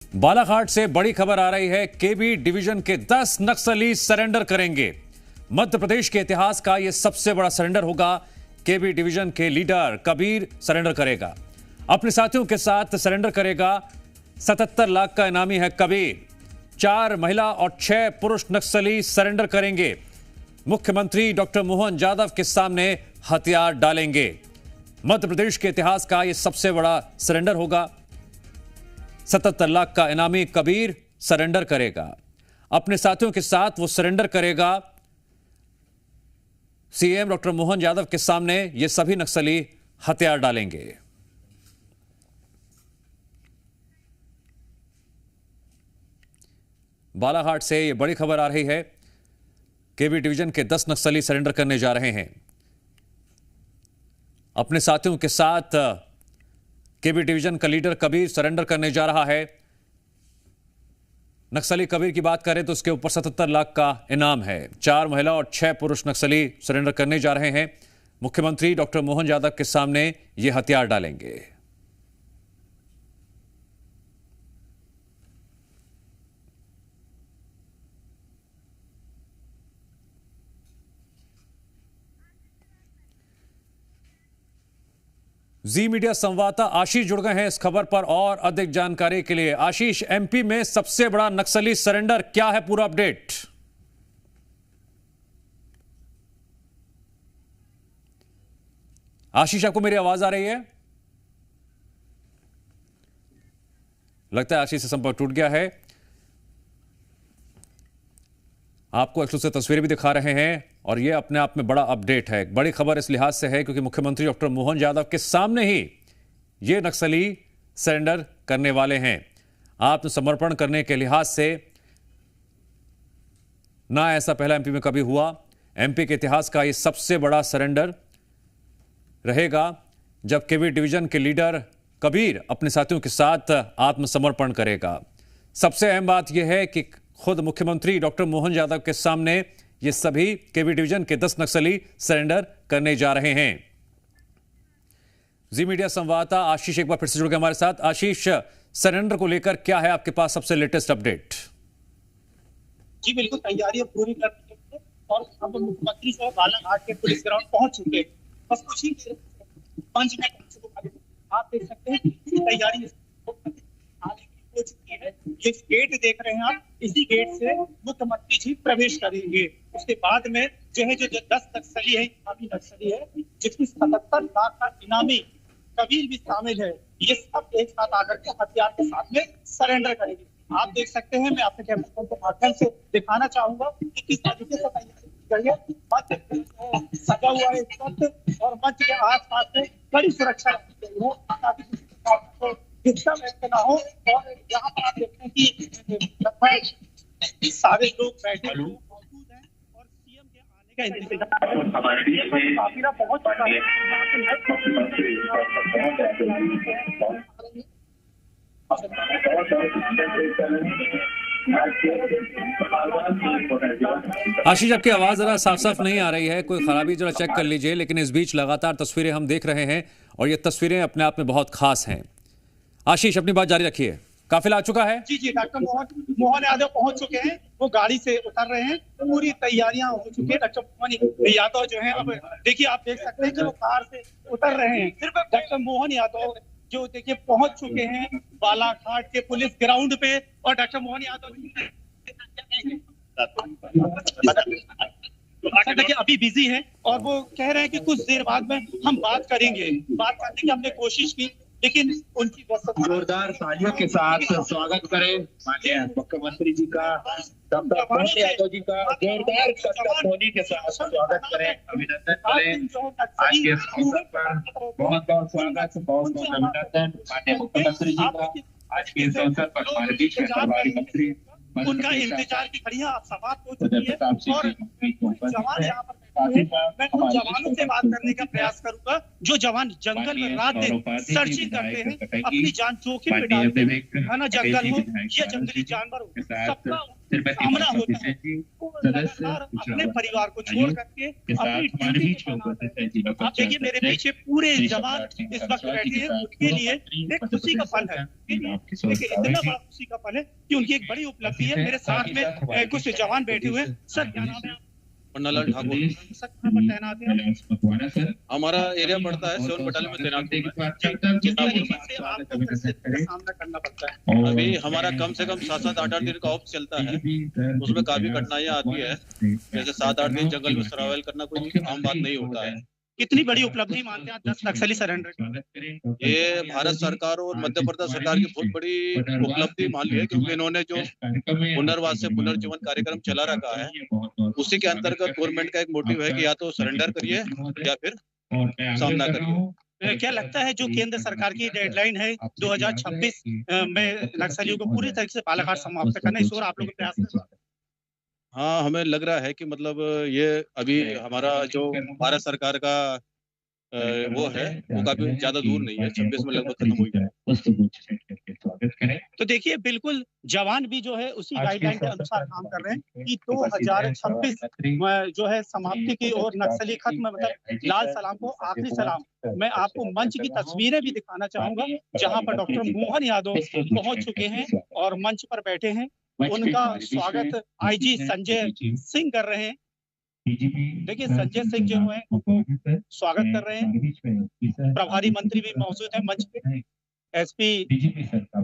बालाघाट से बड़ी खबर आ रही है। केबी डिवीजन के 10 नक्सली सरेंडर करेंगे। मध्य प्रदेश के इतिहास का यह सबसे बड़ा सरेंडर होगा। केबी डिवीजन के लीडर कबीर सरेंडर करेगा, अपने साथियों के साथ सरेंडर करेगा। 77 लाख का इनामी है कबीर। 4 महिला और 6 पुरुष नक्सली सरेंडर करेंगे। मुख्यमंत्री डॉक्टर मोहन यादव के सामने हथियार डालेंगे। मध्य प्रदेश के इतिहास का यह सबसे बड़ा सरेंडर होगा। 77 लाख का इनामी कबीर सरेंडर करेगा, अपने साथियों के साथ वो सरेंडर करेगा। सीएम डॉक्टर मोहन यादव के सामने ये सभी नक्सली हथियार डालेंगे। बालाघाट से ये बड़ी खबर आ रही है। केबी डिवीजन के 10 नक्सली सरेंडर करने जा रहे हैं। अपने साथियों के साथ केबी डिवीजन का लीडर कबीर सरेंडर करने जा रहा है। नक्सली कबीर की बात करें तो उसके ऊपर 77 लाख का इनाम है। 4 महिला और 6 पुरुष नक्सली सरेंडर करने जा रहे हैं। मुख्यमंत्री डॉक्टर मोहन यादव के सामने ये हथियार डालेंगे। जी मीडिया संवाददाता आशीष जुड़ गए हैं इस खबर पर और अधिक जानकारी के लिए। आशीष, एमपी में सबसे बड़ा नक्सली सरेंडर, क्या है पूरा अपडेट? आशीष, आपको मेरी आवाज आ रही है? लगता है आशीष से संपर्क टूट गया है। आपको एक्सक्लूसिव तस्वीरें भी दिखा रहे हैं और यह अपने आप में बड़ा अपडेट है। बड़ी खबर इस लिहाज से है क्योंकि मुख्यमंत्री डॉक्टर मोहन यादव के सामने ही ये नक्सली सरेंडर करने वाले हैं। आत्मसमर्पण करने के लिहाज से ना ऐसा पहला एमपी में कभी हुआ। एमपी के इतिहास का यह सबसे बड़ा सरेंडर रहेगा जब केबी डिवीजन के लीडर कबीर अपने साथियों के साथ आत्मसमर्पण करेगा। सबसे अहम बात यह है कि खुद मुख्यमंत्री डॉक्टर मोहन यादव के सामने ये सभी केबी डिवीजन के 10 नक्सली सरेंडर करने जा रहे हैं। जी मीडिया संवाददाता आशीष एक बार फिर से जुड़ गए हमारे साथ। आशीष, सरेंडर को लेकर क्या है आपके पास सबसे लेटेस्ट अपडेट? जी बिल्कुल, तैयारियां पूरी कर ली है और अब मुख्यमंत्री साहब बालाघाट के पुलिस ग्राउंड पहुंच चुके हैं। बस कुछ ही 5 मिनट आप देख सकते हैं तैयारी हो चुकी है। ये गेट देख रहे हैं आप, इसी गेट से मुख्यमंत्री जी प्रवेश करेंगे। उसके बाद में जो 10 नक्सली है, इनामी नक्सली है, जिसमें 77 लाख का इनामी कबीर भी शामिल है, ये सब एक साथ आकर के हथियार के साथ में सरेंडर करेंगे। आप देख सकते हैं, मैं आपके कैमरे के माध्यम से दिखाना चाहूंगा कि किस तरीके से तैयारी की गई है। मंच सजा हुआ है इस वक्त और मंच के आस-पास में बड़ी सुरक्षा रखी गई है ताकि किसी को डिस्टर्ब ना हो। और यहाँ पर आप देखते हैं कि सारे लोग बैठे मौजूद हैं और सीएम के आने का इंतजार काफिला पहुंच चुका है। आशीष, आपकी आवाज जरा साफ साफ नहीं आ रही है, कोई खराबी जरा चेक कर लीजिए। लेकिन इस बीच लगातार तस्वीरें हम देख रहे हैं और ये तस्वीरें अपने आप में बहुत खास हैं। आशीष, अपनी बात जारी रखिए। काफिला आ चुका है? जी, डॉक्टर मोहन यादव पहुंच चुके हैं। वो गाड़ी से उतर रहे हैं, पूरी तैयारियां हो चुकी है। डॉक्टर मोहन यादव जो है, अब देखिए आप देख सकते हैं कि वो कार से उतर रहे हैं। सिर्फ डॉक्टर मोहन यादव जो देखिए पहुंच चुके हैं बालाघाट के पुलिस ग्राउंड पे और डॉक्टर मोहन यादव देखिए अभी बिजी है और वो कह रहे हैं कि कुछ देर बाद में हम बात करेंगे। बात करने की हमने कोशिश की लेकिन उनकी जोरदार तालियों के साथ स्वागत करें माननीय मुख्यमंत्री जी का, डॉक्टर मोहन यादव जी का जोरदार ध्वनि के साथ स्वागत करें, अभिनंदन करें। आज के इस अवसर पर बहुत बहुत स्वागत, बहुत बहुत अभिनंदन माननीय मुख्यमंत्री जी का। आज के इस अवसर पर हमारे बीच में प्रभारी मंत्री उनका इंतजार की खड़िया आप समाप्त हो चुकी है और जवान यहाँ पर मैं उन जवानों से बात करने का प्रयास करूंगा जो जवान जंगल में रात दिन सर्चिंग करते हैं, अपनी जान जोखिम में डालते हैं। है ना, जंगल हो या जंगली जानवर हो, सबका सामना होता है, वो लगातार अपने परिवार को छोड़ करके अपनी ड्यूटी को तैनात है। आप देखिए मेरे पीछे पूरे जवान इस वक्त बैठे हैं, उनके लिए एक खुशी का पल है। देखिए इतना बड़ा खुशी का पल है कि उनकी एक बड़ी उपलब्धि है। मेरे साथ में कुछ जवान बैठे हुए हैं। सर क्या नाम है? पन्नालाल ठाकुर। सर कहाँ पर तैनात है? हमारा एरिया पड़ता है 7 बटालियन में तैनात हूं किस तरीके से आपको परिस्थिति का सामना करना पड़ता है? मैं। अभी हमारा कम से कम 7-7 8-8 दिन का ऑफ चलता है, उसमें काफी कठिनाइयां आती है। जैसे 7-8 दिन जंगल में सर्वाइवल करना कोई आम बात नहीं होता है। कितनी बड़ी उपलब्धि मानते हैं 10 नक्सली सरेंडर की? ये भारत सरकार और मध्य प्रदेश सरकार की बहुत बड़ी उपलब्धि मान ली है, क्योंकि इन्होंने जो पुनर्वास से पुनर्जीवन कार्यक्रम चला रखा है, उसी के अंतर्गत गवर्नमेंट का एक मोटिव है कि या तो सरेंडर करिए या फिर सामना करिए। क्या लगता है जो केंद्र सरकार की डेडलाइन है 2026 में नक्सलियों को पूरी तरीके से बालाघाट समाप्त करना, इस ओर आप लोग प्रयास कर रहे हैं? हाँ, हमें लग रहा है कि मतलब ये अभी हमारा जो भारत सरकार का वो है वो काफी ज्यादा दूर नहीं है, 26 में लगभग खत्म हो ही जाए। तो देखिए बिल्कुल जवान भी जो है उसी गाइडलाइन के अनुसार काम कर रहे हैं कि 2026 जो है समाप्ति की ओर नक्सली खत्म, मतलब लाल सलाम को आखिरी सलाम। मैं आपको मंच की तस्वीरें भी दिखाना चाहूंगा जहां पर डॉक्टर मोहन यादव पहुंच चुके हैं और मंच पर बैठे हैं। उनका स्वागत आईजी संजय सिंह कर रहे हैं। देखिए संजय सिंह जो है उनको स्वागत कर रहे हैं। प्रभारी मंत्री भी मौजूद है मंच पे। एसपी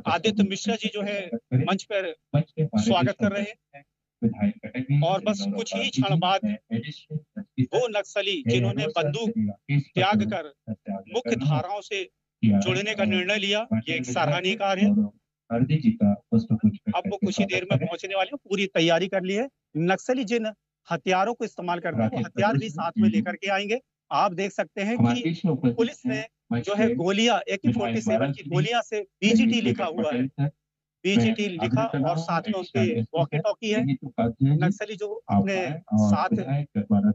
आदित्य मिश्रा जी जो है मंच पर स्वागत कर रहे हैं। और बस कुछ ही क्षण बाद वो नक्सली जिन्होंने बंदूक त्याग कर मुख्य धाराओं से जुड़ने का निर्णय लिया, ये एक सराहनीय कार्य है। अब वो कुछ ही देर में पहुंचने वाले हैं, पूरी तैयारी कर ली है। नक्सली जिन हथियारों को इस्तेमाल करते हैं वो हथियार भी साथ में लेकर के आएंगे। आप देख सकते हैं कि पुलिस ने जो है गोलियां AK-47 की गोलियां से BGT लिखा हुआ है, BGT लिखा और साथ में उसके वॉकी टॉकी है। नक्सली जो अपने साथ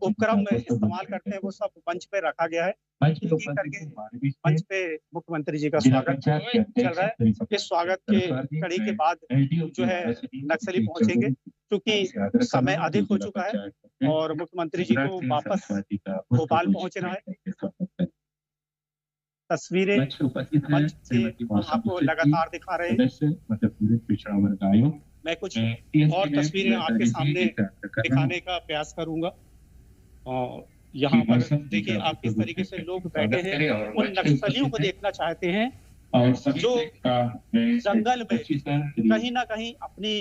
उपक्रम में इस्तेमाल करते हैं वो सब मंच पे रखा गया है। करके मंच पे मुख्यमंत्री जी का स्वागत चल रहा है। इस स्वागत के कड़ी के बाद जो है नक्सली पहुंचेंगे, क्योंकि समय अधिक हो चुका है और मुख्यमंत्री जी को वापस भोपाल पहुंचना है। तस्वीरें मंच से आपको लगातार दिखा रहे हैं। मैं कुछ और तस्वीरें आपके सामने दिखाने का प्रयास करूंगा। और यहाँ पर देखिए आप किस तरीके से लोग बैठे हैं, उन नक्सलियों को देखना चाहते हैं जो जंगल में कहीं ना कहीं अपनी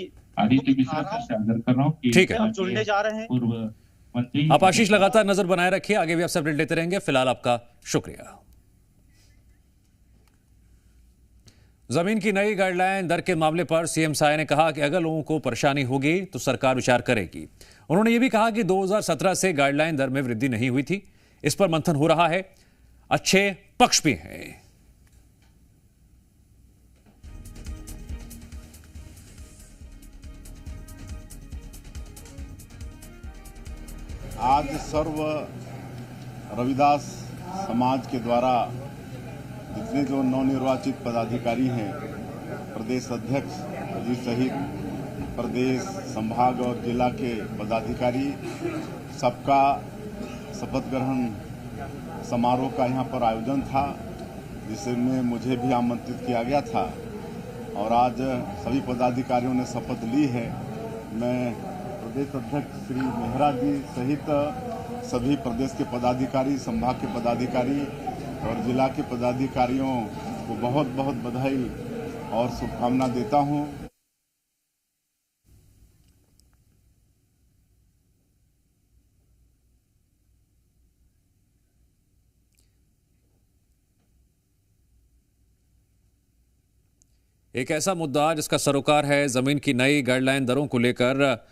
ठीक है जुड़ने जा रहे हैं। आप आशीष लगातार नजर बनाए रखिए, आगे भी आपसे अपडेट लेते रहेंगे। फिलहाल आपका शुक्रिया। जमीन की नई गाइडलाइन दर के मामले पर सीएम साय ने कहा कि अगर लोगों को परेशानी होगी तो सरकार विचार करेगी। उन्होंने यह भी कहा कि 2017 से गाइडलाइन दर में वृद्धि नहीं हुई थी, इस पर मंथन हो रहा है। अच्छे पक्ष भी हैं। आज सर्व रविदास समाज के द्वारा जितने जो नवनिर्वाचित पदाधिकारी हैं, प्रदेश अध्यक्ष जी सहित प्रदेश, संभाग और जिला के पदाधिकारी, सबका शपथ ग्रहण समारोह का यहाँ पर आयोजन था, जिसमें मुझे भी आमंत्रित किया गया था और आज सभी पदाधिकारियों ने शपथ ली है। मैं प्रदेश अध्यक्ष श्री मेहरा जी सहित सभी प्रदेश के पदाधिकारी, संभाग के पदाधिकारी और जिला के पदाधिकारियों को बहुत बहुत बधाई और शुभकामना देता हूं। एक ऐसा मुद्दा जिसका सरोकार है जमीन की नई गाइडलाइन दरों को लेकर,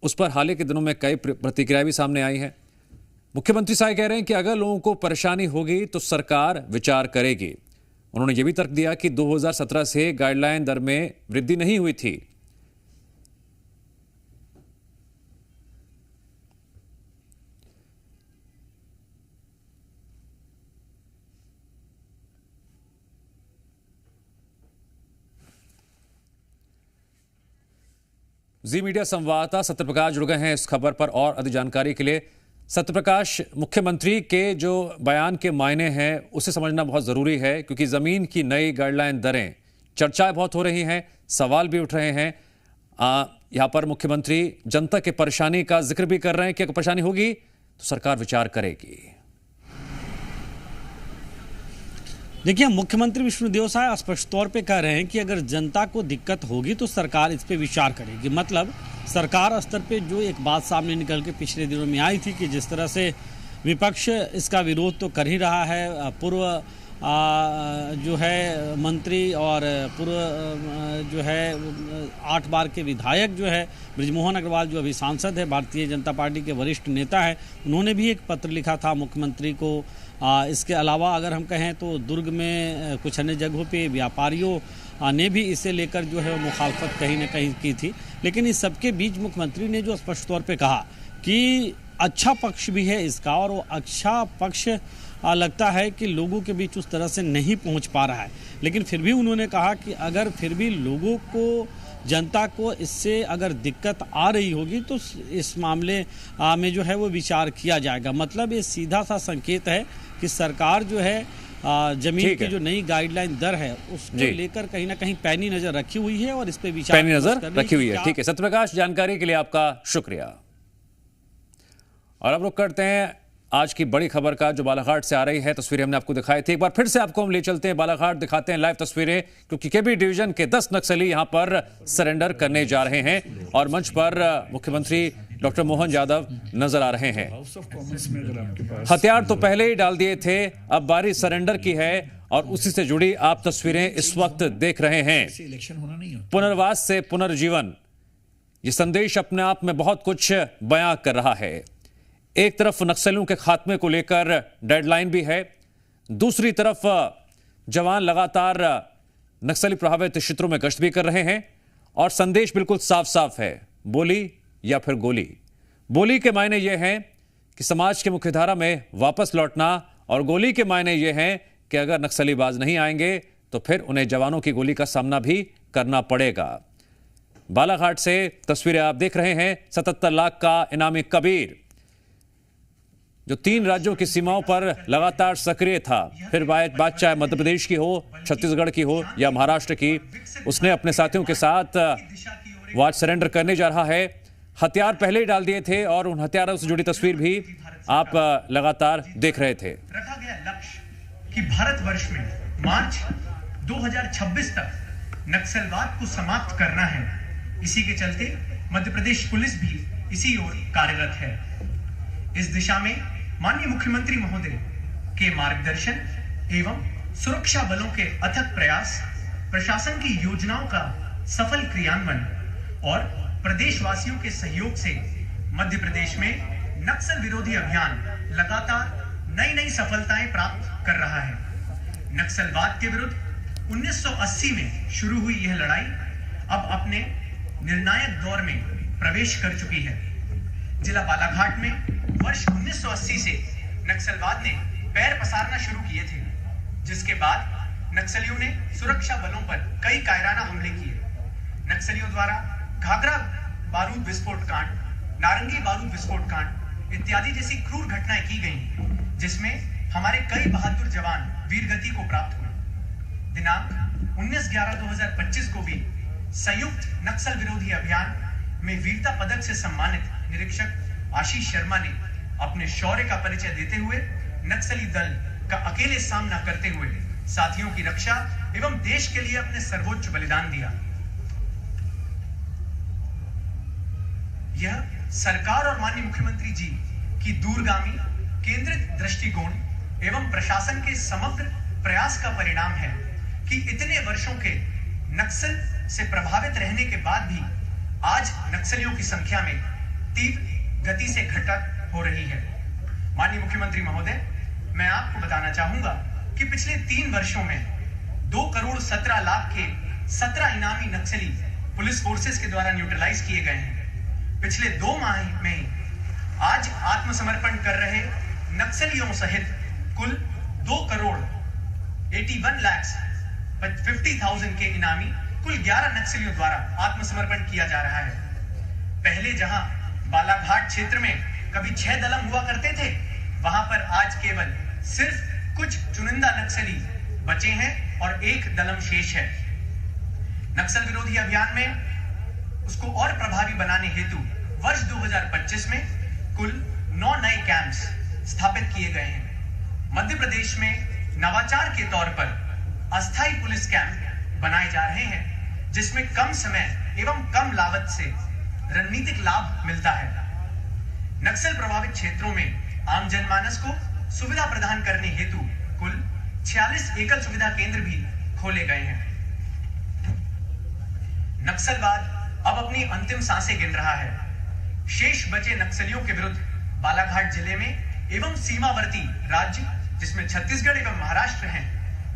उस पर हाल ही के दिनों में कई प्रतिक्रियाएं भी सामने आई हैं। मुख्यमंत्री साहब कह रहे हैं कि अगर लोगों को परेशानी होगी तो सरकार विचार करेगी। उन्होंने यह भी तर्क दिया कि 2017 से गाइडलाइन दर में वृद्धि नहीं हुई थी। जी मीडिया संवाददाता सत्यप्रकाश जुड़ गए हैं इस खबर पर और अधिक जानकारी के लिए। सत्यप्रकाश, मुख्यमंत्री के जो बयान के मायने हैं उसे समझना बहुत ज़रूरी है, क्योंकि ज़मीन की नई गाइडलाइन दरें चर्चाएं बहुत हो रही हैं, सवाल भी उठ रहे हैं। यहाँ पर मुख्यमंत्री जनता की परेशानी का जिक्र भी कर रहे हैं कि अगर परेशानी होगी तो सरकार विचार करेगी। देखिए, मुख्यमंत्री विष्णुदेव साय स्पष्ट तौर पे कह रहे हैं कि अगर जनता को दिक्कत होगी तो सरकार इस पे विचार करेगी। मतलब सरकार स्तर पे जो एक बात सामने निकल के पिछले दिनों में आई थी कि जिस तरह से विपक्ष इसका विरोध तो कर ही रहा है, पूर्व जो है मंत्री और पूर्व जो है 8 बार के विधायक जो है बृजमोहन अग्रवाल, जो अभी सांसद है, भारतीय जनता पार्टी के वरिष्ठ नेता है, उन्होंने भी एक पत्र लिखा था मुख्यमंत्री को। इसके अलावा अगर हम कहें तो दुर्ग में कुछ अन्य जगहों पे व्यापारियों ने भी इसे लेकर जो है मुखालफत कहीं ना कहीं की थी। लेकिन इस सबके बीच मुख्यमंत्री ने जो स्पष्ट तौर पे कहा कि अच्छा पक्ष भी है इसका, और वो अच्छा पक्ष लगता है कि लोगों के बीच उस तरह से नहीं पहुंच पा रहा है। लेकिन फिर भी उन्होंने कहा कि अगर फिर भी लोगों को, जनता को इससे अगर दिक्कत आ रही होगी तो इस मामले में जो है वो विचार किया जाएगा। मतलब ये सीधा सा संकेत है कि सरकार जो है जमीन की जो नई गाइडलाइन दर है उसको लेकर कहीं ना कहीं पैनी नजर रखी हुई है और इस पे विचार पैनी नजर रखी हुई है। ठीक है सत्यप्रकाश, जानकारी के लिए आपका शुक्रिया। और अब रुक करते हैं आज की बड़ी खबर का, जो बालाघाट से आ रही है। तस्वीरें हमने आपको दिखाई थी, एक बार फिर से आपको हम ले चलते हैं बालाघाट, दिखाते हैं लाइव तस्वीरें, क्योंकि केबी डिवीजन के 10 नक्सली यहां पर सरेंडर करने जा रहे हैं और मंच पर मुख्यमंत्री डॉक्टर मोहन यादव नजर आ रहे हैं। हथियार तो पहले ही डाल दिए थे, अब बारी सरेंडर की है और उसी से जुड़ी आप तस्वीरें इस वक्त देख रहे हैं। पुनर्वास से पुनर्जीवन, ये संदेश अपने आप में बहुत कुछ बयां कर रहा है। एक तरफ नक्सलियों के खात्मे को लेकर डेडलाइन भी है, दूसरी तरफ जवान लगातार नक्सली प्रभावित क्षेत्रों में गश्त भी कर रहे हैं और संदेश बिल्कुल साफ साफ है, बोली या फिर गोली। बोली के मायने यह हैं कि समाज के मुख्यधारा में वापस लौटना, और गोली के मायने यह हैं कि अगर नक्सलीबाज नहीं आएंगे तो फिर उन्हें जवानों की गोली का सामना भी करना पड़ेगा। बालाघाट से तस्वीरें आप देख रहे हैं। 77 लाख का इनामी कबीर, जो 3 राज्यों की सीमाओं पर लगातार सक्रिय था, फिर बात चाहे मध्य प्रदेश की हो, छत्तीसगढ़ की हो या महाराष्ट्र की, उसने अपने साथियों के साथ वो आज सरेंडर करने जा रहा है। हथियार पहले ही डाल दिए थे और उन हथियारों से जुड़ी तस्वीर भी आप लगातार देख रहे थे। रखा गया लक्ष्य कि भारतवर्ष में मार्च 2026 तक नक्सलवाद को समाप्त करना है। इसी के चलते मध्य प्रदेश पुलिस भी इसी ओर कार्यरत है। इस दिशा में माननीय मुख्यमंत्री महोदय के मार्गदर्शन एवं सुरक्षा बलों के अथक प्रयास, प्रशासन की योजनाओं का सफल क्रियान्वयन और प्रदेशवासियों के सहयोग से मध्य प्रदेश में नक्सल विरोधी अभियान लगातार नई सफलताएं प्राप्त कर रहा है। नक्सलवाद के विरुद्ध 1980 में शुरू हुई यह लड़ाई अब अपने निर्णायक दौर में प्रवेश कर चुकी है। जिला बालाघाट में वर्ष 1980 से नक्सलवाद ने पैर पसारना शुरू किए थे, जिसके बाद नक्सलियों ने सुरक्षा बलों पर कई कायराना हमले किए। नक्सलियों द्वारा घाघरा बारूद विस्फोट कांड, नारंगी बारूद विस्फोट कांड इत्यादि जैसी क्रूर घटनाएं की गईं, जिसमें हमारे कई बहादुर जवान वीरगति को प्राप्त हुए। दिनांक 19/11/2025 को भी संयुक्त नक्सल विरोधी अभियान में वीरता पदक से सम्मानित निरीक्षक आशीष शर्मा ने अपने शौर्य का परिचय देते हुए नक्सली दल का अकेले सामना करते हुए साथियों की रक्षा एवं देश के लिए अपने सर्वोच्च बलिदान दिया। यह सरकार और माननीय मुख्यमंत्री जी की दूरगामी केंद्रित दृष्टिकोण एवं प्रशासन के समग्र प्रयास का परिणाम है कि इतने वर्षों के नक्सल से प्रभावित रहने के बाद भी आज नक्सलियों की संख्या में तीव्र गति से घटत हो रही है। माननीय मुख्यमंत्री महोदय, मैं आपको बताना चाहूंगा कि पिछले 3 वर्षों में 2,17,00,000 के 17 इनामी नक्सली पुलिस फोर्सेस के द्वारा न्यूट्रलाइज किए गए हैं। पिछले 2 माह में ही आज आत्मसमर्पण कर रहे नक्सलियों सहित कुल 2,81,50,000 के इनामी कुल 11 नक्सलियों द्वारा आत्मसमर्पण किया जा रहा है। पहले जहां बालाघाट क्षेत्र में कभी 6 दलम हुआ करते थे, वहां पर आज केवल सिर्फ कुछ चुनिंदा नक्सली बचे हैं और 1 दलम शेष है। नक्सल विरोधी अभियान में उसको और प्रभावी बनाने हेतु वर्ष 2025 में कुल 9 नए कैंप्स स्थापित किए गए हैं। मध्य प्रदेश में नवाचार के तौर पर अस्थायी पुलिस कैंप बनाए जा रहे हैं, जिसमें कम समय एवं कम लागत से रणनीतिक लाभ मिलता है। नक्सल प्रभावित क्षेत्रों में आम जनमानस को सुविधा प्रदान करने हेतु कुल 46 एकल सुविधा केंद्र भी खोले गए हैं। नक्सलवाद अब अपनी अंतिम सांसें गिन रहा है। शेष बचे नक्सलियों के विरुद्ध बालाघाट जिले में एवं सीमावर्ती राज्य, जिसमें छत्तीसगढ़ एवं महाराष्ट्र हैं,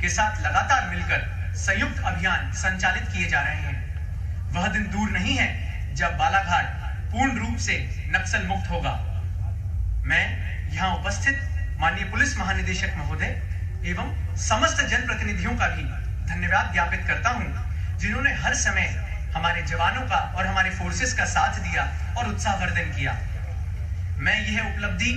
के साथ लगातार मिलकर संयुक्त अभियान संचालित किए जा रहे हैं। वह दिन दूर नहीं है जब बालाघाट पूर्ण रूप से नक्सल मुक्त होगा। मैं यहां उपस्थित माननीय पुलिस महानिदेशक महोदय एवं समस्त जनप्रतिनिधियों का भी धन्यवाद ज्ञापित करता हूं, जिन्होंने हर समय हमारे जवानों का और हमारे फोर्सेस का साथ दिया और उत्साहवर्धन किया। मैं यह उपलब्धि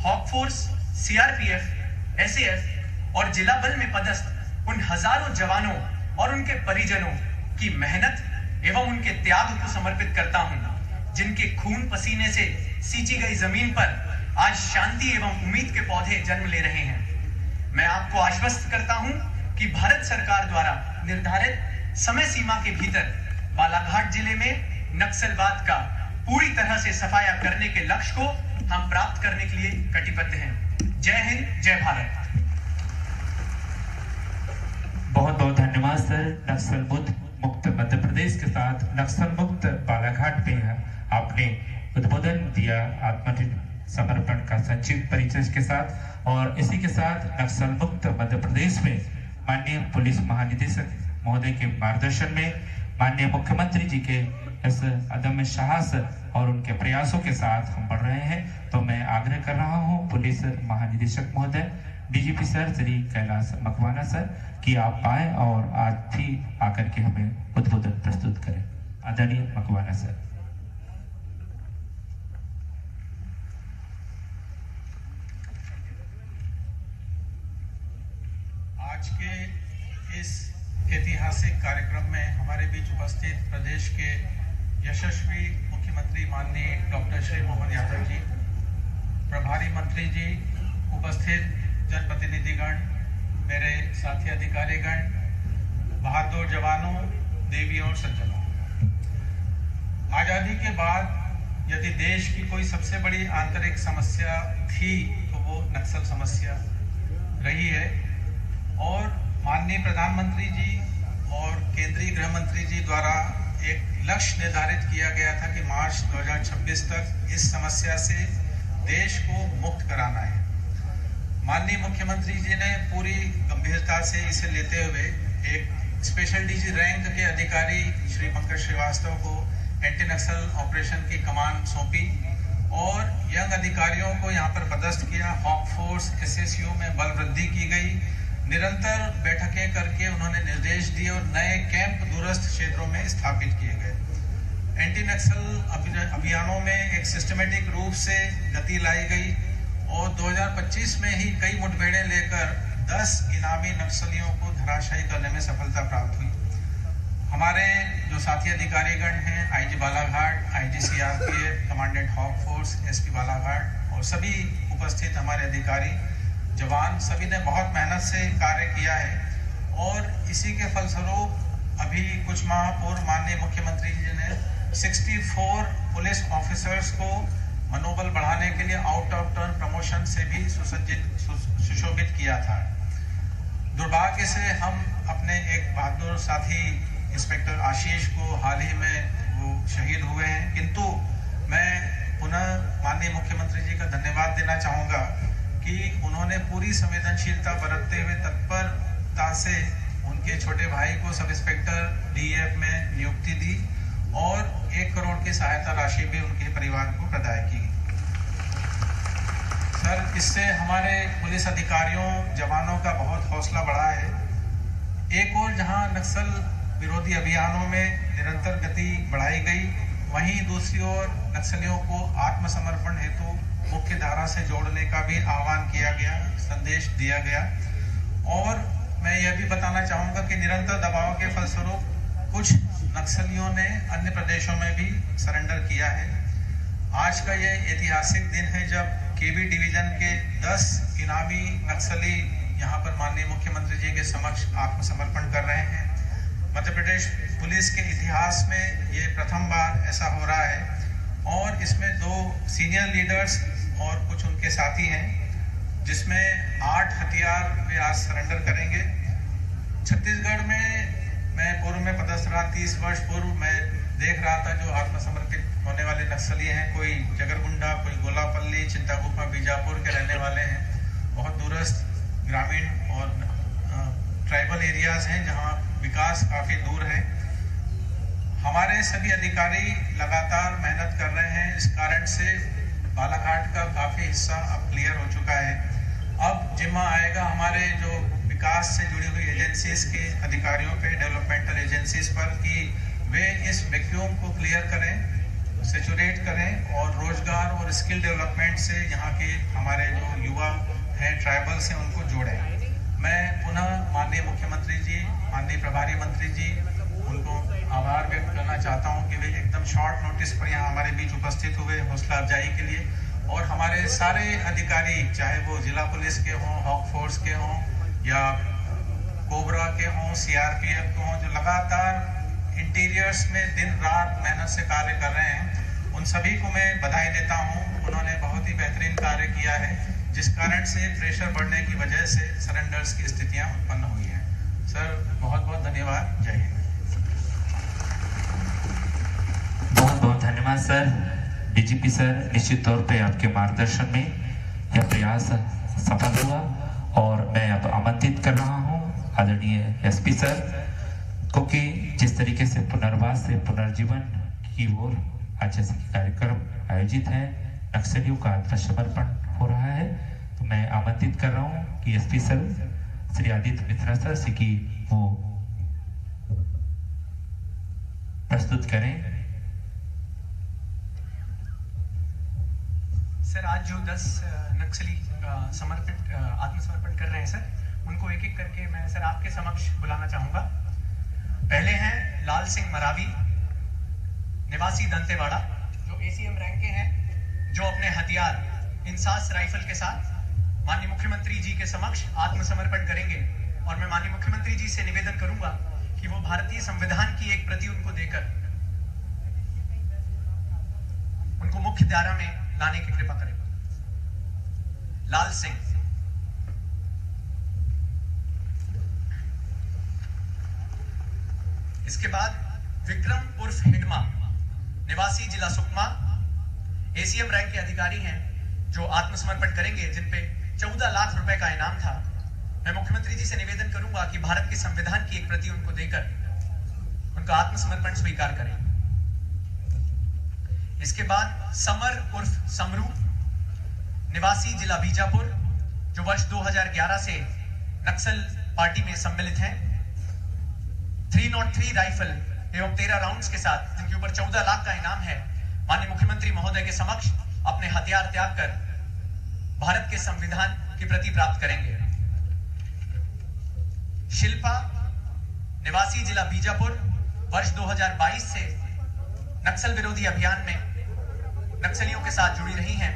हॉक फोर्स, सीआरपीएफ, एसएएफ और जिला बल में पदस्थ उन हजारों जवानों और उनके परिजनों की मेहनत एवं उनके त्याग को समर्पित करता हूं, जिनके खून पसीने से सींची गई जमीन पर आज शांति एवं उम्मीद के पौधे जन्म ले रहे हैं। मैं आपको आश्वस्त करता हूं कि भारत सरकार द्वारा निर्धारित समय सीमा के भीतर बालाघाट जिले में नक्सलवाद का पूरी तरह से सफाया करने के लक्ष्य को हम प्राप्त करने के लिए कटिबद्ध हैं। जय हिंद, जय भारत। बहुत बहुत धन्यवाद सर। नक्सल मुक्त मध्य प्रदेश के साथ नक्सल मुक्त बालाघाट में आपने उद्बोधन दिया आत्मसमर्पण का संक्षिप्त परिचय के साथ, और इसी के साथ नक्सल मुक्त मध्य प्रदेश में माननीय पुलिस महानिदेशक महोदय के मार्गदर्शन में माननीय मुख्यमंत्री जी के इस अदम्य साहस और उनके प्रयासों के साथ हम बढ़ रहे हैं। तो मैं आग्रह कर रहा हूं पुलिस महानिदेशक महोदय DGP sir Shri Kailash Makwana sir कि आप आए और आज भी आकर के हमें उद्बोधन प्रस्तुत करें। आदरणीय मकवाना सर। आज के इस ऐतिहासिक कार्यक्रम में हमारे बीच उपस्थित प्रदेश के यशस्वी मुख्यमंत्री माननीय डॉक्टर श्री मोहन यादव जी, प्रभारी मंत्री जी, उपस्थित जनप्रतिनिधिगण, मेरे साथी अधिकारीगण, बहादुर जवानों, देवियों और सज्जनों, आजादी के बाद यदि देश की कोई सबसे बड़ी आंतरिक समस्या थी तो वो नक्सल समस्या रही है। और माननीय प्रधानमंत्री जी और केंद्रीय गृह मंत्री जी द्वारा एक लक्ष्य निर्धारित किया गया था कि मार्च 2026 तक इस समस्या से देश को मुक्त कराना है। माननीय मुख्यमंत्री जी ने पूरी गंभीरता से इसे लेते हुए एक स्पेशल डीजी रैंक के अधिकारी श्री पंकज श्रीवास्तव को एंटी नक्सल ऑपरेशन की कमान सौंपी और यंग अधिकारियों को यहाँ पर पदस्थ किया। हॉक फोर्स एसएसयू में बल वृद्धि की गई। निरंतर बैठकें करके उन्होंने निर्देश दिए और नए कैंप दूरस्थ क्षेत्रों में स्थापित किए गए। एंटी नक्सल अभियानों में एक सिस्टमेटिक रूप से गति लाई गई और 2025 में ही कई मुठभेड़ें लेकर 10 इनामी नक्सलियों को धराशायी करने में सफलता प्राप्त हुई। हमारे जो साथी अधिकारीगण हैं, IG Balaghat, IG CRPF, commandant hawk force, SP Balaghat और सभी उपस्थित हमारे अधिकारी जवान, सभी ने बहुत मेहनत से कार्य किया है। और इसी के फलस्वरूप अभी कुछ माह पूर्व माननीय मुख्यमंत्री जी ने 64 पुलिस ऑफिसर्स को मनोबल बढ़ाने के लिए आउट ऑफ टर्न प्रमोशन से भी सुशोभित किया था। दुर्भाग्य से हम अपने एक बहादुर साथी इंस्पेक्टर आशीष को हाल ही में वो शहीद हुए हैं, किंतु मैं पुनः माननीय मुख्यमंत्री जी का धन्यवाद देना चाहूँगा कि उन्होंने पूरी संवेदनशीलता बरतते हुए तत्परता से उनके छोटे भाई को सब इंस्पेक्टर डीएफ में नियुक्ति दी और 1 करोड़ की सहायता राशि भी उनके परिवार को प्रदान की। सर, इससे हमारे पुलिस अधिकारियों, जवानों का बहुत हौसला बढ़ा है। एक और जहां नक्सल विरोधी अभियानों में निरंतर गति बढ़ाई गई, वहीं दूसरी ओर नक्सलियों को आत्मसमर्पण हेतु मुख्य धारा से जोड़ने का भी आह्वान किया गया, संदेश दिया गया। और मैं यह भी बताना चाहूंगा कि निरंतर दबाव के फलस्वरूप कुछ नक्सलियों ने अन्य प्रदेशों में भी सरेंडर किया है। आज का ये ऐतिहासिक दिन है जब केबी डिवीजन के 10 इनामी नक्सली यहाँ पर माननीय मुख्यमंत्री जी के समक्ष आत्मसमर्पण कर रहे हैं। मध्य प्रदेश पुलिस के इतिहास में ये प्रथम बार ऐसा हो रहा है और इसमें 2 सीनियर लीडर्स और कुछ उनके साथी हैं, जिसमें 8 हथियार वे आज सरेंडर करेंगे। छत्तीसगढ़ में मैं पूर्व में पदस्थ रहा, 30 वर्ष पूर्व मैं देख रहा था जो आत्मसमर्पित होने वाले नक्सली हैं, कोई जगरगुंडा, कोई गोलापल्ली, चिंतागुफा, बीजापुर के रहने वाले हैं। बहुत दूरस्थ ग्रामीण और ट्राइबल एरियाज हैं जहां विकास काफी दूर है। हमारे सभी अधिकारी लगातार मेहनत कर रहे हैं, इस कारण से बालाघाट का काफी हिस्सा अब क्लियर हो चुका है। अब जिम्मा आएगा हमारे जो विकास से जुड़ी हुई एजेंसीज के अधिकारियों पे, डेवलपमेंटल एजेंसीज पर, कि वे इस वैक्यूम को क्लियर करें, सेचुरेट करें और रोजगार और स्किल डेवलपमेंट से यहाँ के हमारे जो युवा हैं, ट्राइबल्स हैं, उनको जोड़ें। मैं पुनः माननीय मुख्यमंत्री जी, माननीय प्रभारी मंत्री जी, उनको आभार व्यक्त करना चाहता हूँ कि वे एकदम शॉर्ट नोटिस पर यहाँ हमारे बीच उपस्थित हुए हौसला अफजाई के लिए। और हमारे सारे अधिकारी, चाहे वो जिला पुलिस के हों, हॉक फोर्स के हों या कोबरा के हों, सीआरपीएफ के हों, जो लगातार इंटीरियर्स में दिन रात मेहनत से कार्य कर रहे हैं, उन सभी को मैं बधाई देता हूं। उन्होंने बहुत ही बेहतरीन कार्य किया है, जिस कारण से प्रेशर बढ़ने की वजह से सरेंडर्स की स्थितियां उत्पन्न हुई हैं। सर बहुत बहुत धन्यवाद। जय हिंद। बहुत बहुत धन्यवाद सर। डीजीपी सर, निश्चित तौर पे आपके मार्गदर्शन में यह प्रयास सफल हुआ और मैं अब आमंत्रित कर रहा हूं आदरणीय एसपी सर को कि जिस तरीके से पुनर्वास से पुनर्जीवन की ओर आज जैसे कार्यक्रम आयोजित है, नक्सलियों का आत्मसमर्पण हो रहा है, तो मैं आमंत्रित कर रहा हूं कि SP sir Shri Aditya Mishra sir से कि वो प्रस्तुत करें। सर आज जो 10 नक्सली आत्मसमर्पण कर रहे हैं सर, उनको एक एक करके मैं सर आपके समक्ष बुलाना चाहूंगा। पहले हैं लाल सिंह मरावी, निवासी दंतेवाड़ा, जो एसीएम रैंक के हैं, जो अपने हथियार इंसास राइफल के साथ माननीय मुख्यमंत्री जी के समक्ष आत्मसमर्पण करेंगे। और मैं माननीय मुख्यमंत्री जी से निवेदन करूंगा कि वो भारतीय संविधान की एक प्रति उनको देकर उनको मुख्य धारा में लाने की कृपा करें। लाल सिंह। इसके बाद विक्रम उर्फ हिडमा, निवासी जिला सुकमा, एसीएम रैंक के अधिकारी हैं, जो आत्मसमर्पण करेंगे, जिन पे 14 लाख रुपए का इनाम था। मैं मुख्यमंत्री जी से निवेदन करूंगा कि भारत के संविधान की एक प्रति उनको देकर उनका आत्मसमर्पण स्वीकार करें। इसके बाद समर उर्फ समरू, निवासी जिला बीजापुर, जो वर्ष 2011 से नक्सल पार्टी में सम्मिलित हैं। 303 राइफल एवं 13 राउंड्स के साथ, जिनके ऊपर 14 लाख का इनाम है, माननीय मुख्यमंत्री महोदय के समक्ष अपने हथियार त्याग कर भारत के संविधान की प्रति प्राप्त करेंगे। शिल्पा, निवासी जिला बीजापुर, वर्ष 2022 से नक्सल विरोधी अभियान में नक्सलियों के साथ जुड़ी रही हैं,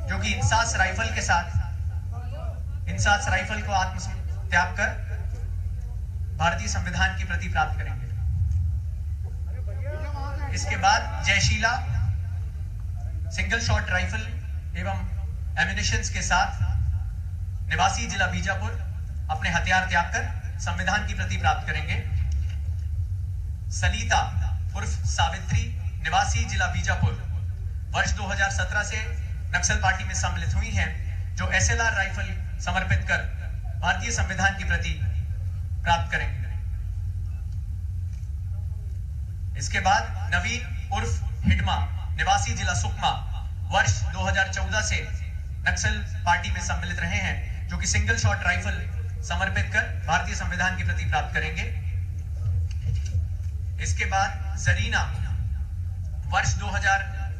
जो कि इंसास राइफल के साथ इंसास राइफल को त्याग कर भारतीय संविधान की प्रति प्राप्त करेंगे। इसके बाद जयशीला, सिंगल शॉट राइफल एवं एम्युनिशंस के साथ, निवासी जिला बीजापुर, अपने हथियार त्याग कर संविधान की प्रति प्राप्त करेंगे। सलीता उर्फ सावित्री, निवासी जिला बीजापुर, वर्ष 2017 से नक्सल पार्टी में सम्मिलित हुई हैं, जो एसएलआर राइफल समर्पित कर भारतीय संविधान की प्रति प्राप्त करेंगे। इसके बाद नवीन उर्फ हिडमा, निवासी जिला सुकमा, वर्ष 2014 से नक्सल पार्टी में सम्मिलित रहे हैं, जो कि सिंगल शॉट राइफल समर्पित कर भारतीय संविधान की प्रति प्राप्त करेंगे। इसके बाद जरीना, वर्ष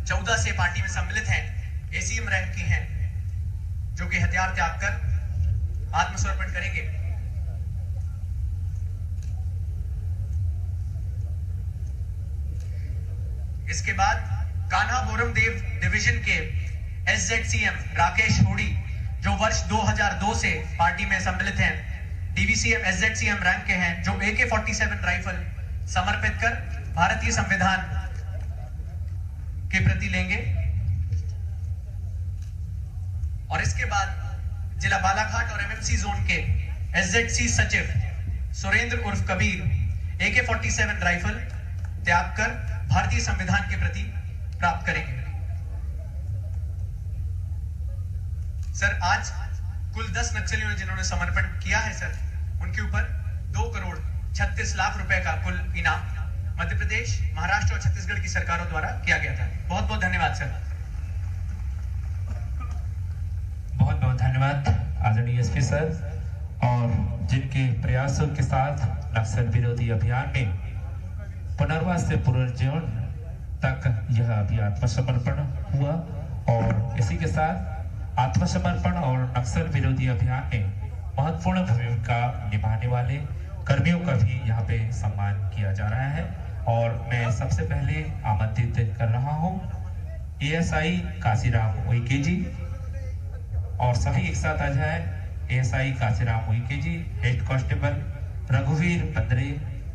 14 से पार्टी में सम्मिलित हैं, एसीएम रैंक के हैं, जो कि हथियार त्याग कर आत्मसमर्पण करेंगे। इसके बाद कान्हा बोरम देव डिवीजन के एसजेडसीएम राकेश होड़ी, जो वर्ष 2002 से पार्टी में सम्मिलित हैं, डीवीसीएम एसजेडसीएम रैंक के हैं, जो AK-47 राइफल समर्पित कर भारतीय संविधान के प्रति लेंगे। और इसके बाद जिला बालाघाट और एमएमसी जोन के एसजेडसी सचिव सुरेंद्र उर्फ कबीर AK-47 राइफल त्याग कर भारतीय संविधान के प्रति प्राप्त करेंगे। सर, आज कुल 10 नक्सलियों ने जिन्होंने समर्पण किया है सर, उनके ऊपर 2,36,00,000 रुपए का कुल इनाम मध्य प्रदेश, महाराष्ट्र और छत्तीसगढ़ की सरकारों द्वारा किया गया था। बहुत बहुत धन्यवाद सर। बहुत बहुत धन्यवाद आदरणीय एसपी सर। और जिनके प्रयासों के साथ नक्सल विरोधी अभियान में पुनर्वास से पुनर्जीवन तक यह अभियान आत्मसमर्पण हुआ, और इसी के साथ आत्मसमर्पण और नक्सल विरोधी अभियान में महत्वपूर्ण भूमिका निभाने वाले कर्मियों का भी यहाँ पे सम्मान किया जा रहा है। और मैं सबसे पहले आमंत्रित कर रहा हूँ ASI काशीराम उइके जी, और सभी एक साथ आ जाए। ASI काशीराम उइके जी, हेड कांस्टेबल रघुवीर पंद्रे,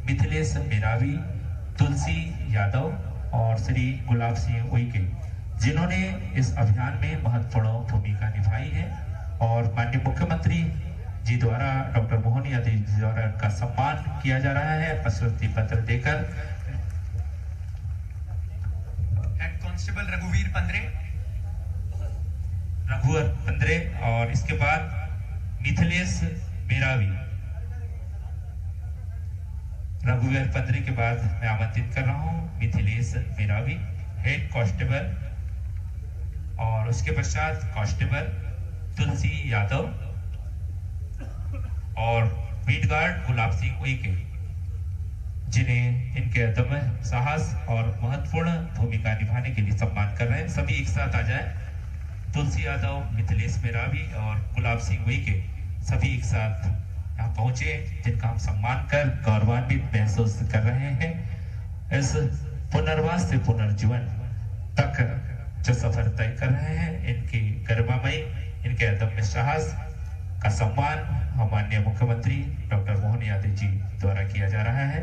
मिथिलेश मेरावी, तुलसी यादव और श्री गुलाब सिंह उइके, जिन्होंने इस अभियान में महत्वपूर्ण भूमिका निभाई है। और माननीय मुख्यमंत्री जी द्वारा, डॉक्टर मोहन यादव जी द्वारा उनका सम्मान किया जा रहा है प्रशस्ति पत्र देकर। हेड कांस्टेबल रघुवीर पंद्रे और इसके बाद मिथिलेश मेरावी। रघुवीर पंद्रे के बाद मैं आमंत्रित कर रहा हूँ मिथिलेश मेरावी, हेड कांस्टेबल, और उसके पश्चात कांस्टेबल तुलसी यादव और बीट गार्ड गुलाब सिंह उइके, जिन्हें इनके अदम्य साहस और महत्वपूर्ण भूमिका निभाने के लिए सम्मान कर रहे हैं। सभी एक साथ आ जाए। तुलसी यादव, मिथिलेश मेरावी और गुलाब सिंह उइके सभी एक साथ यहाँ पहुंचे, जिनका हम सम्मान कर गौरवान्वित महसूस कर रहे हैं। इस पुनर्वास से पुनर्जीवन तक जो सफर तय कर रहे हैं, इनकी गरिमामयी, इनके अदम्य साहस का सम्मान माननीय मुख्यमंत्री डॉक्टर मोहन यादव जी द्वारा किया जा रहा है।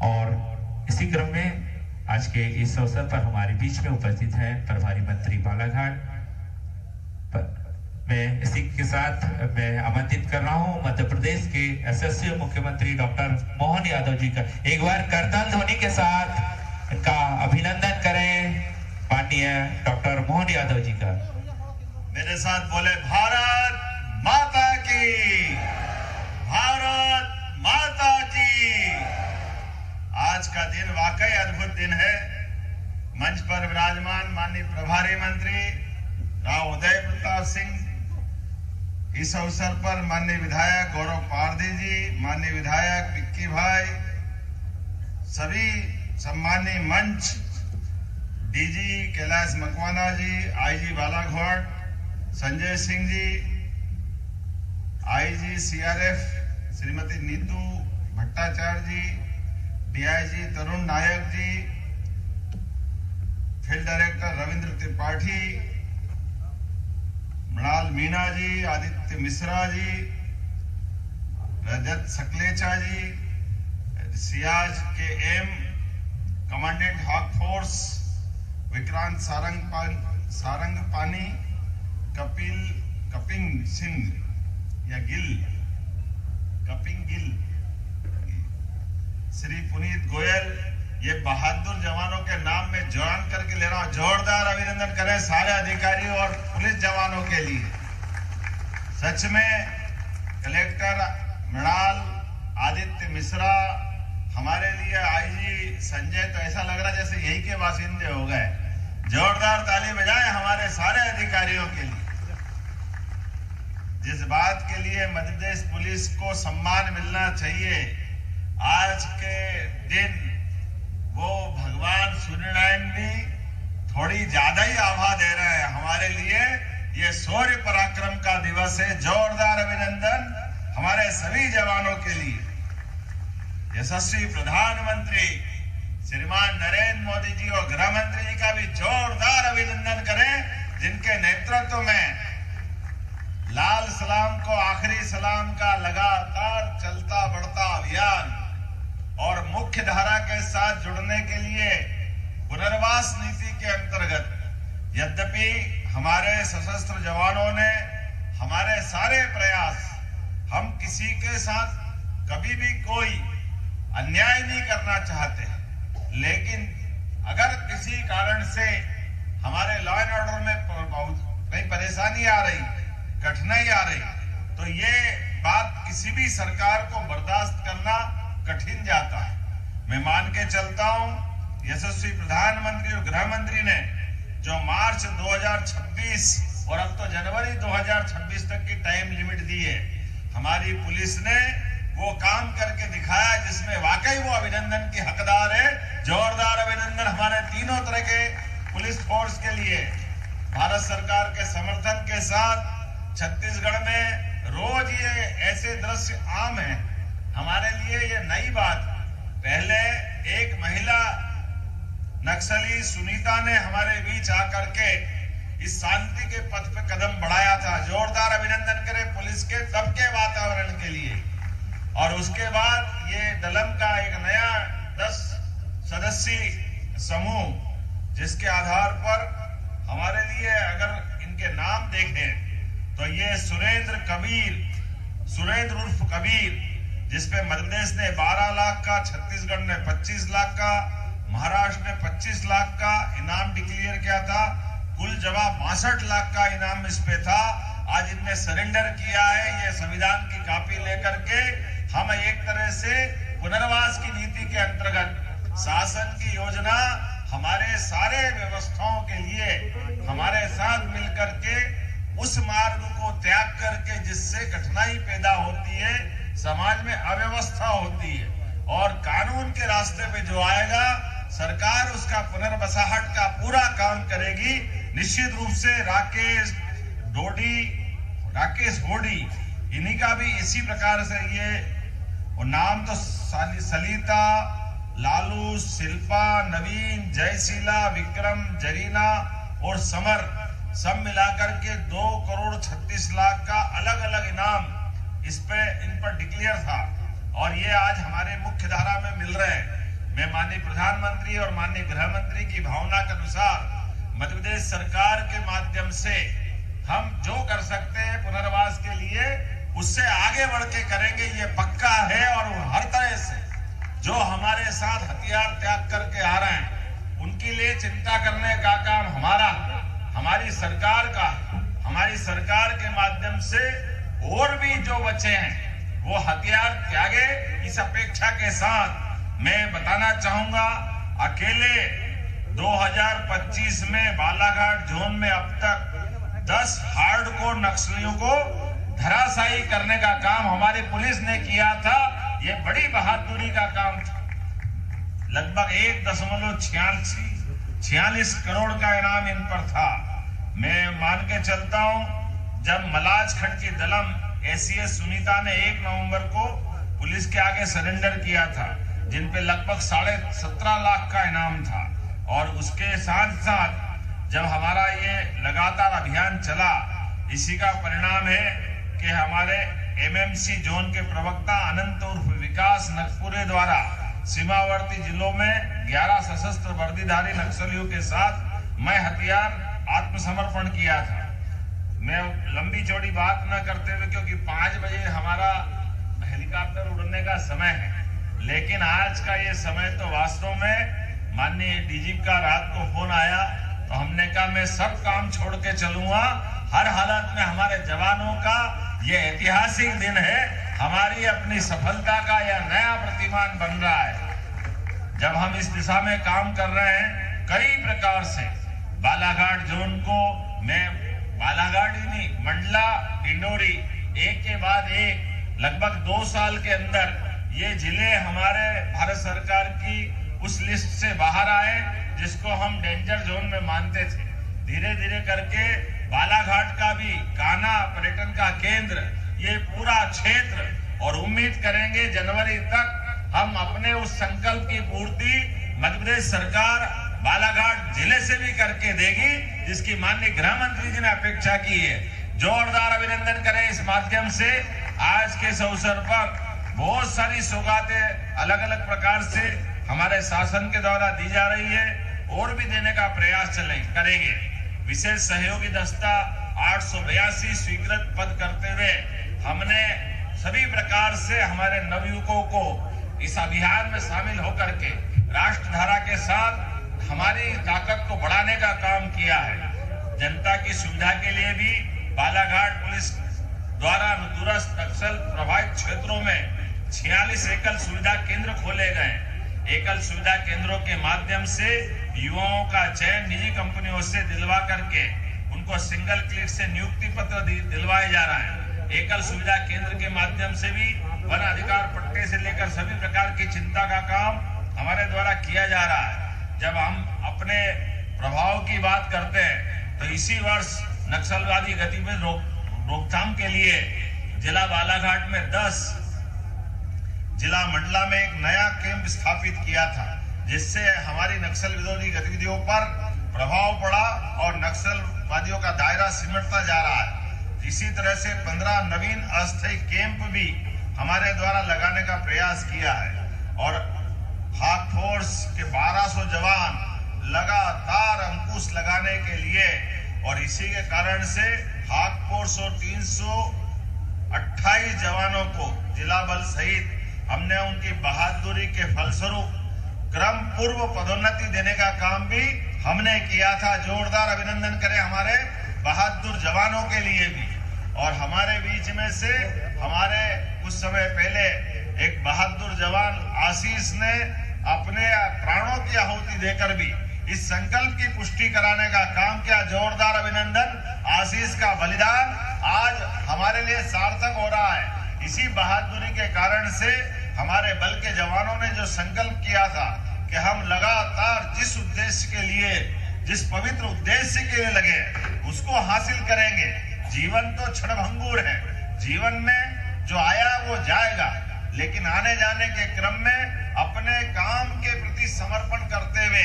और इसी क्रम में आज के इस अवसर पर हमारे बीच में उपस्थित हैं प्रभारी मंत्री बालाघाट। मैं इसी के साथ मैं आमंत्रित कर रहा हूं मध्य प्रदेश के यशस्वी मुख्यमंत्री डॉक्टर मोहन यादव जी का। एक बार करताल ध्वनि के साथ इनका अभिनंदन करें माननीय डॉक्टर मोहन यादव जी का। मेरे साथ बोले, भारत माता की, भारत माता की। आज का दिन वाकई अद्भुत दिन है। मंच पर विराजमान माननीय प्रभारी मंत्री राव उदय प्रताप सिंह, इस अवसर पर माननीय विधायक गौरव पारदी जी, माननीय विधायक विक्की भाई, सभी सम्मानीय मंच, DG Kailash Makwana ji, IG Balaghat Sanjay Singh ji, IG CRF Shrimati Neetu Bhattacharya ji, DIG Tarun Nayak ji, field director Ravindra Tripathi, Mrinal Meena ji, Aditya Mishra ji, Rajat Sakalecha ji, Siyaj K M, commandant hawk force Vikrant Sarangpani, Kaping Singh या कपिंग गिल, श्री पुनीत गोयल, ये बहादुर जवानों के नाम में ज्वाइन करके ले रहा हूं। जोरदार अभिनंदन करें सारे अधिकारियों और पुलिस जवानों के लिए। सच में कलेक्टर मृणाल, आदित्य मिश्रा, हमारे लिए आईजी संजय, तो ऐसा लग रहा जैसे यही के बासिंदे हो गए। जोरदार ताली बजाएं हमारे सारे अधिकारियों के लिए। जिस बात के लिए मध्य प्रदेश पुलिस को सम्मान मिलना चाहिए, आज के दिन वो भगवान सूर्य थोड़ी ज्यादा ही आभा दे रहे हैं। हमारे लिए ये शौर्य पराक्रम का दिवस है। जोरदार अभिनंदन हमारे सभी जवानों के लिए। यशस्वी प्रधानमंत्री श्रीमान नरेंद्र मोदी जी और गृह मंत्री जी का भी जोरदार अभिनंदन करें, जिनके नेतृत्व में लाल सलाम को आखिरी सलाम का लगातार चलता बढ़ता अभियान और मुख्य धारा के साथ जुड़ने के लिए पुनर्वास नीति के अंतर्गत, यद्यपि हमारे सशस्त्र जवानों ने हमारे सारे प्रयास, हम किसी के साथ कभी भी कोई अन्याय नहीं करना चाहते, लेकिन अगर किसी कारण से हमारे लॉ एंड ऑर्डर में कहीं परेशानी आ रही, कठिनाई आ रही, तो ये बात किसी भी सरकार को बर्दाश्त करना कठिन जाता है। मैं मान के चलता हूं, यशस्वी प्रधानमंत्री और गृह मंत्री ने जो मार्च 2026 और अब तो जनवरी 2026 तक की टाइम लिमिट दी है, हमारी पुलिस ने वो काम करके दिखाया जिसमें वाकई वो अभिनंदन की हकदार है। जोरदार अभिनंदन हमारे तीनों तरह के पुलिस फोर्स के लिए। भारत सरकार के समर्थन के साथ छत्तीसगढ़ में रोज ये ऐसे दृश्य आम है। हमारे लिए ये नई बात, पहले एक महिला नक्सली सुनीता ने हमारे बीच आकर के इस शांति के पथ पे कदम बढ़ाया था। जोरदार अभिनंदन करें पुलिस के तब के वातावरण के लिए। और उसके बाद ये दलम का एक नया 10 सदस्यीय समूह, जिसके आधार पर हमारे लिए अगर इनके नाम देखें तो ये सुरेंद्र उर्फ कबीर, जिसपे मध्य प्रदेश ने 12 लाख का, छत्तीसगढ़ ने 25 लाख का, महाराष्ट्र ने 25 लाख का इनाम डिक्लेयर किया था। कुल जवाब 62 लाख का इनाम इस पे था। आज इनने सरेंडर किया है। ये संविधान की कॉपी लेकर के हम एक तरह से पुनर्वास की नीति के अंतर्गत शासन की योजना हमारे सारे व्यवस्थाओं के लिए हमारे साथ मिलकर के उस मार्ग को त्याग करके जिससे कठिनाई पैदा होती है, समाज में अव्यवस्था होती है, और कानून के रास्ते पे जो आएगा सरकार उसका पुनर्बसाहट का पूरा काम करेगी। निश्चित रूप से राकेश होडी इन्हीं का भी इसी प्रकार से ये वो नाम तो सलिता, लालू, शिल्पा, नवीन, जयशीला, विक्रम, जरीना और समर सब मिलाकर के 2,36 लाख का अलग अलग इनाम इन पर डिक्लेयर था, और ये आज हमारे मुख्य धारा में मिल रहे हैं। मैं माननीय प्रधानमंत्री और माननीय गृह मंत्री की भावना के अनुसार मध्य प्रदेश सरकार के माध्यम से हम जो कर सकते हैं पुनर्वास के लिए, उससे आगे बढ़ के करेंगे, ये पक्का है। और हर तरह से जो हमारे साथ हथियार त्याग करके आ रहे हैं, उनके लिए चिंता करने का काम हमारी सरकार का, हमारी सरकार के माध्यम से और भी जो बचे हैं वो हथियार त्यागे। इस अपेक्षा के साथ मैं बताना चाहूंगा, अकेले 2025 में बालाघाट जोन में अब तक 10 हार्डकोर नक्सलियों को धराशायी करने का काम हमारी पुलिस ने किया था। ये बड़ी बहादुरी का काम था। लगभग 1.46 करोड़ का इनाम इन पर था। मैं मान के चलता हूं, जब मलाजखंड की दलम एसीएस सुनीता ने 1 नवंबर को पुलिस के आगे सरेंडर किया था, जिन पे लगभग 17.5 लाख का इनाम था, और उसके साथ साथ जब हमारा ये लगातार अभियान चला, इसी का परिणाम है कि हमारे एमएमसी जोन के प्रवक्ता अनंत उर्फ विकास नगपुरे द्वारा सीमावर्ती जिलों में 11 सशस्त्र वर्दीधारी नक्सलियों के साथ मैं हथियार आत्मसमर्पण किया था। मैं लंबी चौड़ी बात न करते हुए, क्योंकि 5 बजे हमारा हेलीकॉप्टर उड़ने का समय है, लेकिन आज का ये समय तो वास्तव में माननीय डीजी का रात को फोन आया तो हमने कहा मैं सब काम छोड़ के चलूंगा। हर हालत में हमारे जवानों का ये ऐतिहासिक दिन है, हमारी अपनी सफलता का यह नया प्रतिमान बन रहा है। जब हम इस दिशा में काम कर रहे हैं, कई प्रकार से बालाघाट जोन को, मैं बालाघाट ही नहीं, मंडला, डिंडोरी, एक के बाद एक लगभग 2 साल के अंदर ये जिले हमारे भारत सरकार की उस लिस्ट से बाहर आए जिसको हम डेंजर जोन में मानते थे। धीरे धीरे करके बालाघाट का भी कान्हा पर्यटन का केंद्र, ये पूरा क्षेत्र, और उम्मीद करेंगे जनवरी तक हम अपने उस संकल्प की पूर्ति मध्य प्रदेश सरकार बालाघाट जिले से भी करके देगी, जिसकी माननीय गृह मंत्री जी ने अपेक्षा की है। जोरदार अभिनंदन करें इस माध्यम से। आज के इस अवसर पर बहुत सारी सौगातें अलग अलग प्रकार से हमारे शासन के द्वारा दी जा रही है और भी देने का प्रयास करेंगे। विशेष सहयोगी दस्ता 882 स्वीकृत पद करते हुए हमने सभी प्रकार से हमारे नवयुवकों को इस अभियान में शामिल होकर के राष्ट्रधारा के साथ हमारी ताकत को बढ़ाने का काम किया है। जनता की सुविधा के लिए भी बालाघाट पुलिस द्वारा दूरस्थ नक्सल प्रभावित क्षेत्रों में 46 एकल सुविधा केंद्र खोले गए। एकल सुविधा केंद्रों के माध्यम से युवाओं का चयन निजी कंपनियों से दिलवा करके उनको सिंगल क्लिक से नियुक्ति पत्र दिलवाए जा रहा है। एकल सुविधा केंद्र के माध्यम से भी वन अधिकार पट्टे से लेकर सभी प्रकार की चिंता का काम हमारे द्वारा किया जा रहा है। जब हम अपने प्रभाव की बात करते हैं तो इसी वर्ष नक्सलवादी गतिविधि रोकथाम के लिए जिला बालाघाट में 10 जिला मंडला में एक नया कैंप स्थापित किया था, जिससे हमारी नक्सल विरोधी गतिविधियों पर प्रभाव पड़ा और नक्सलवादियों का दायरा सिमटता जा रहा है। इसी तरह से 15 नवीन अस्थायी कैंप भी हमारे द्वारा लगाने का प्रयास किया है और हाक फोर्स के 1200 जवान लगातार अंकुश लगाने के लिए, और इसी के कारण से हाक फोर्स और 328 जवानों को जिला बल सहित हमने उनकी बहादुरी के फलस्वरूप क्रम पूर्व पदोन्नति देने का काम भी हमने किया था। जोरदार अभिनंदन करें हमारे बहादुर जवानों के लिए भी। और हमारे बीच में से हमारे कुछ समय पहले एक बहादुर जवान आशीष ने अपने प्राणों की आहुति देकर भी इस संकल्प की पुष्टि कराने का काम किया। जोरदार अभिनंदन। आशीष का बलिदान आज हमारे लिए सार्थक हो रहा है। इसी बहादुरी के कारण से हमारे बल के जवानों ने जो संकल्प किया था कि हम लगातार जिस उद्देश्य के लिए, जिस पवित्र उद्देश्य के लिए लगे, उसको हासिल करेंगे। जीवन तो क्षणभंगुर है, जीवन में जो आया वो जाएगा, लेकिन आने जाने के क्रम में अपने काम के प्रति समर्पण करते हुए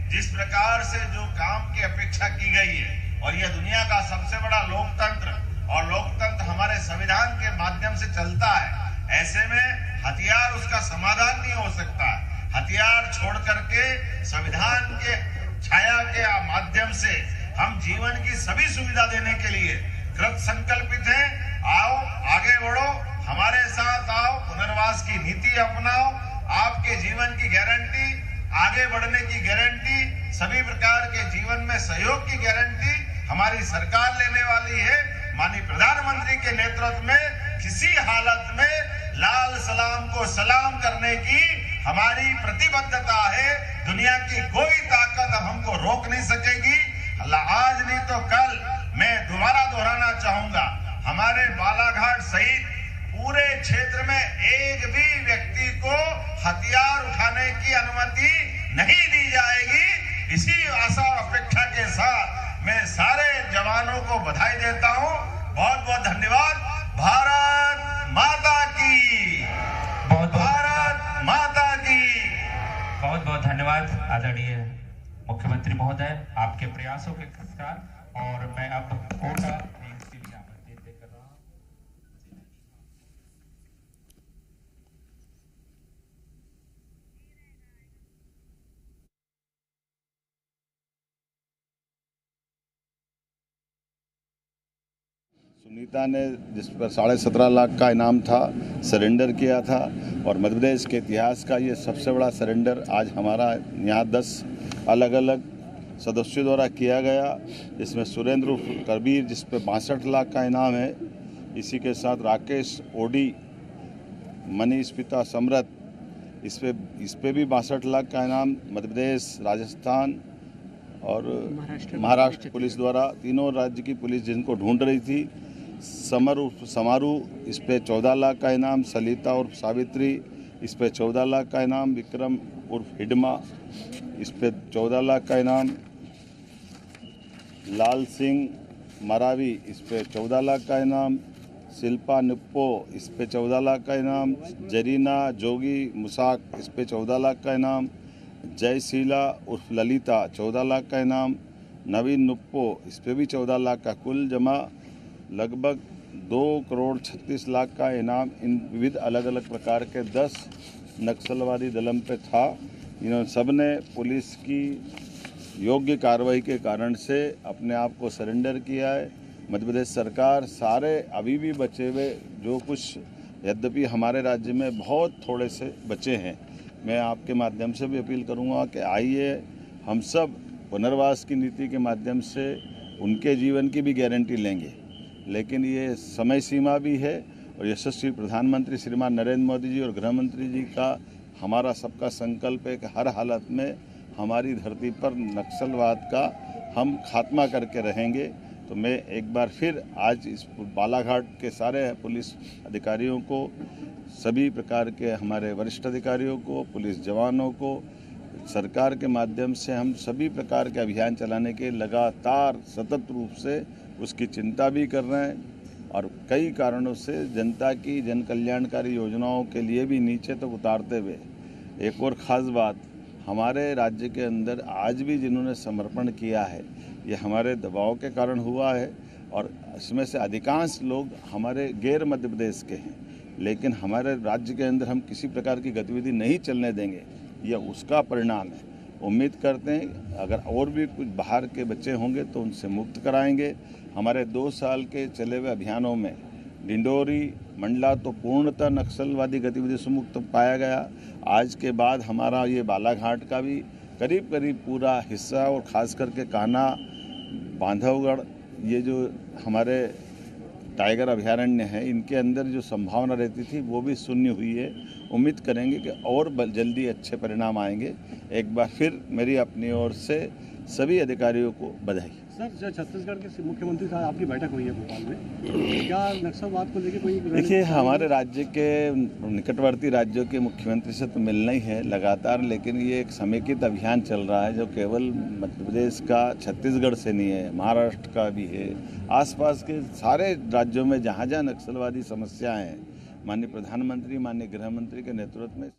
जिस प्रकार से जो काम की अपेक्षा की गई है, और यह दुनिया का सबसे बड़ा लोकतंत्र, और लोकतंत्र हमारे संविधान के माध्यम से चलता है, ऐसे में हथियार उसका समाधान नहीं हो सकता। हथियार छोड़ करके संविधान के छाया के माध्यम से हम जीवन की सभी सुविधा देने के लिए कृत संकल्पित हैं। आओ आगे बढ़ो, हमारे साथ आओ, पुनर्वास की नीति अपनाओ। आपके जीवन की गारंटी, आगे बढ़ने की गारंटी, सभी प्रकार के जीवन में सहयोग की गारंटी हमारी सरकार लेने वाली है। माननीय प्रधानमंत्री के नेतृत्व में किसी हालत में लाल सलाम को सलाम करने की हमारी प्रतिबद्धता है। दुनिया की कोई ताकत अब हमको रोक नहीं सकेगी। आज नहीं तो कल मैं दोबारा दोहराना चाहूंगा, हमारे बालाघाट सहित पूरे क्षेत्र में एक भी व्यक्ति को हथियार उठाने की अनुमति नहीं दी जाएगी। इसी आशा और अपेक्षा के साथ मैं सारे जवानों को बधाई देता हूं। बहुत बहुत धन्यवाद। भारत माता की, भारत माता की। बहुत बहुत धन्यवाद आदरणीय मुख्यमंत्री महोदय, आपके प्रयासों के पुरस्कार। और मैं अब कोटा के लिए आमंत्रित कर रहा हूं। सुनीता ने जिस पर 17.5 लाख का इनाम था, सरेंडर किया था, और मध्य प्रदेश के इतिहास का ये सबसे बड़ा सरेंडर आज हमारा यहाँ 10 अलग अलग सदस्यों द्वारा किया गया। इसमें सुरेंद्र कबीर जिस पे 62 लाख का इनाम है, इसी के साथ राकेश ओडी, मनीष पिता समरथ, इस पे भी 62 लाख का इनाम मध्य प्रदेश, राजस्थान और महाराष्ट्र पुलिस द्वारा, तीनों राज्य की पुलिस जिनको ढूंढ रही थी। समारू इस पे 14 लाख का इनाम, सलिता और सावित्री इस पे 14 लाख का इनाम। विक्रम उर्फ हिडमा, इस पे 14 लाख का इनाम। लाल सिंह मरावी, इस पे 14 लाख का इनाम। शिल्पा निप्पो, इस पे 14 लाख का इनाम। जरीना जोगी मुसाक, इस पे 14 लाख का इनाम। जयशीला उर्फ ललिता, 14 लाख का इनाम। नवीन नुप्पो, इस पे भी 14 लाख का। कुल जमा लगभग 2 करोड़ 36 लाख का इनाम इन विविध अलग अलग प्रकार के 10 नक्सलवादी दलम पे था। इन्होंने सब ने पुलिस की योग्य कार्रवाई के कारण से अपने आप को सरेंडर किया है। मध्य प्रदेश सरकार सारे अभी भी बचे हुए जो कुछ, यद्यपि हमारे राज्य में बहुत थोड़े से बचे हैं, मैं आपके माध्यम से भी अपील करूंगा कि आइए हम सब पुनर्वास की नीति के माध्यम से उनके जीवन की भी गारंटी लेंगे। लेकिन ये समय सीमा भी है और यशस्वी प्रधानमंत्री श्रीमान नरेंद्र मोदी जी और गृह मंत्री जी का हमारा सबका संकल्प है कि हर हालत में हमारी धरती पर नक्सलवाद का हम खात्मा करके रहेंगे। तो मैं एक बार फिर आज इस बालाघाट के सारे पुलिस अधिकारियों को, सभी प्रकार के हमारे वरिष्ठ अधिकारियों को, पुलिस जवानों को, सरकार के माध्यम से हम सभी प्रकार के अभियान चलाने के लगातार सतत रूप से उसकी चिंता भी कर रहे हैं और कई कारणों से जनता की जन कल्याणकारी योजनाओं के लिए भी नीचे तक उतारते हुए। एक और ख़ास बात, हमारे राज्य के अंदर आज भी जिन्होंने समर्पण किया है ये हमारे दबाव के कारण हुआ है और इसमें से अधिकांश लोग हमारे गैर मध्य प्रदेश के हैं। लेकिन हमारे राज्य के अंदर हम किसी प्रकार की गतिविधि नहीं चलने देंगे, यह उसका परिणाम है। उम्मीद करते हैं अगर और भी कुछ बाहर के बच्चे होंगे तो उनसे मुक्त कराएंगे। हमारे 2 साल के चले हुए अभियानों में डिंडोरी मंडला तो पूर्णतः नक्सलवादी गतिविधि से मुक्त पाया गया। आज के बाद हमारा ये बालाघाट का भी करीब करीब पूरा हिस्सा और ख़ास करके कान्हा, बांधवगढ़, ये जो हमारे टाइगर अभयारण्य है, इनके अंदर जो संभावना रहती थी वो भी शून्य हुई है। उम्मीद करेंगे कि और जल्दी अच्छे परिणाम आएंगे। एक बार फिर मेरी अपनी ओर से सभी अधिकारियों को बधाई। सर, जो छत्तीसगढ़ के मुख्यमंत्री साहब आपकी बैठक हुई है भोपाल में, क्या नक्सलवाद को लेकर कोई? देखिए, हमारे राज्य के निकटवर्ती राज्यों के मुख्यमंत्री से तो मिलना ही है लगातार, लेकिन ये एक समेकित अभियान चल रहा है जो केवल मध्य प्रदेश का, छत्तीसगढ़ से नहीं है, महाराष्ट्र का भी है, आसपास के सारे राज्यों में जहाँ जहाँ नक्सलवादी समस्याएं हैं, माननीय प्रधानमंत्री, माननीय गृह मंत्री के नेतृत्व में